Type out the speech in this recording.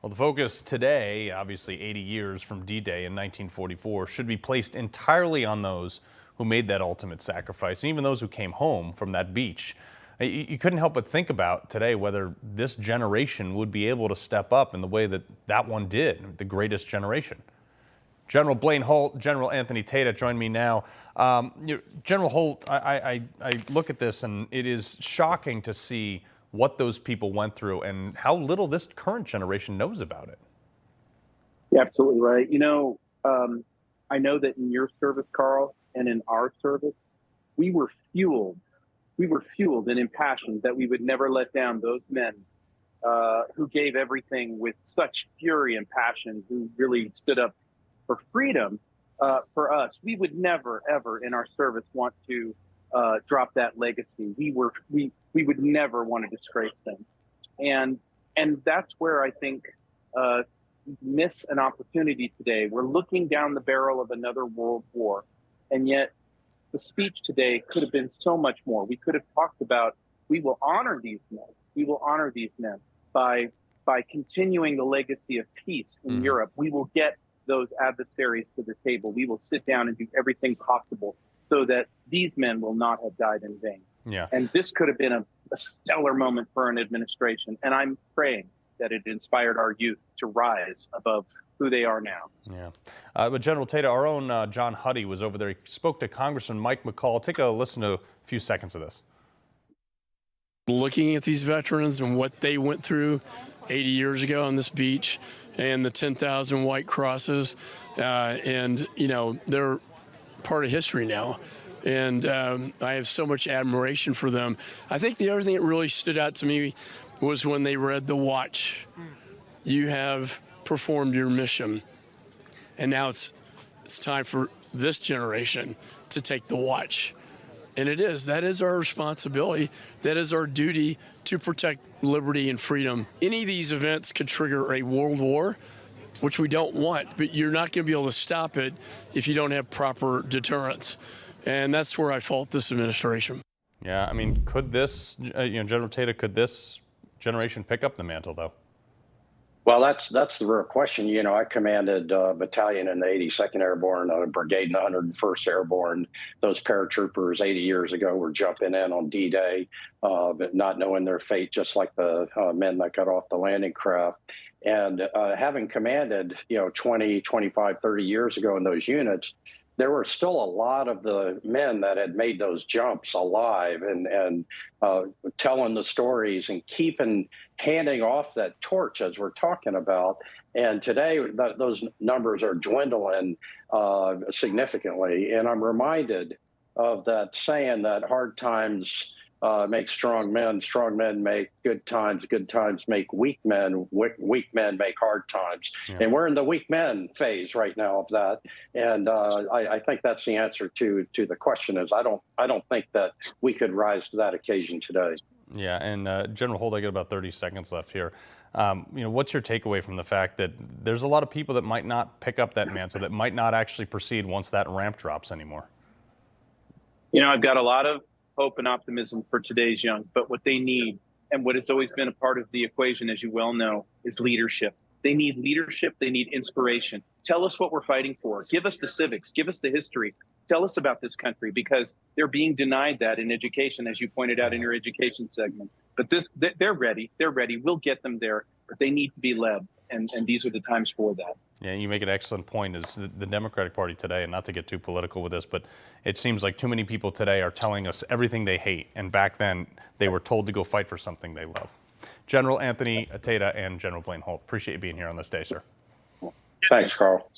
Well, the focus today, obviously 80 years from D-Day in 1944, should be placed entirely on those who made that ultimate sacrifice, and even those who came home from that beach. You couldn't help but think about today whether this generation would be able to step up in the way that that one did, the greatest generation. General Blaine Holt, General Anthony Tata join me now. General Holt, I look at this and it is shocking to see what those people went through and how little this current generation knows about it. You're absolutely right. I know that in your service, Carl, and in our service, we were fueled and impassioned that we would never let down those men who gave everything with such fury and passion, who really stood up for freedom for us. We would never, ever in our service want to drop that legacy. We would never want to disgrace them. And that's where I think we miss an opportunity today. We're looking down the barrel of another world war, and yet the speech today could have been so much more. We could have talked about, we will honor these men. We will honor these men by continuing the legacy of peace in Europe. We will get those adversaries to the table. We will sit down and do everything possible so that these men will not have died in vain. Yeah. And this could have been a stellar moment for an administration. And I'm praying that it inspired our youth to rise above who they are now. Yeah. But General Tata, our own John Huddy was over there. He spoke to Congressman Mike McCall. Take a listen to a few seconds of this. Looking at these veterans and what they went through 80 years ago on this beach and the 10,000 white crosses, and, they're part of history now. And I have so much admiration for them. I think the other thing that really stood out to me was when they read the watch. You have performed your mission, and now it's time for this generation to take the watch. And that is our responsibility. That is our duty to protect liberty and freedom. Any of these events could trigger a world war, which we don't want, but you're not going to be able to stop it if you don't have proper deterrence. And that's where I fault this administration. Yeah, I mean, could this, General Tata, could this generation pick up the mantle, though? Well, that's the real question. I commanded a battalion in the 82nd Airborne, a brigade in the 101st Airborne. Those paratroopers 80 years ago were jumping in on D-Day, but not knowing their fate, just like the men that got off the landing craft. And having commanded, 20, 25, 30 years ago in those units, there were still a lot of the men that had made those jumps alive and telling the stories and handing off that torch as we're talking about. And today those numbers are dwindling significantly. And I'm reminded of that saying that hard times make strong men make good times make weak men make hard times. Yeah. And we're in the weak men phase right now of that, and I think that's the answer to the question. Is I don't think that we could rise to that occasion today. Yeah, and General Holt, I got about 30 seconds left here. What's your takeaway from the fact that there's a lot of people that might not pick up that mantle, that might not actually proceed once that ramp drops anymore? I've got a lot of hope and optimism for today's young, but what they need, and what has always been a part of the equation, as you well know, is leadership. They need leadership. They need inspiration. Tell us what we're fighting for. Give us the civics. Give us the history. Tell us about this country, because they're being denied that in education, as you pointed out in your education segment. But they're ready. They're ready. We'll get them there, but they need to be led. And these are the times for that. Yeah, you make an excellent point. Is the Democratic Party today, and not to get too political with this, but it seems like too many people today are telling us everything they hate, and back then they were told to go fight for something they love. General Anthony Tata and General Blaine Holt, appreciate you being here on this day, sir. Thanks, Carl.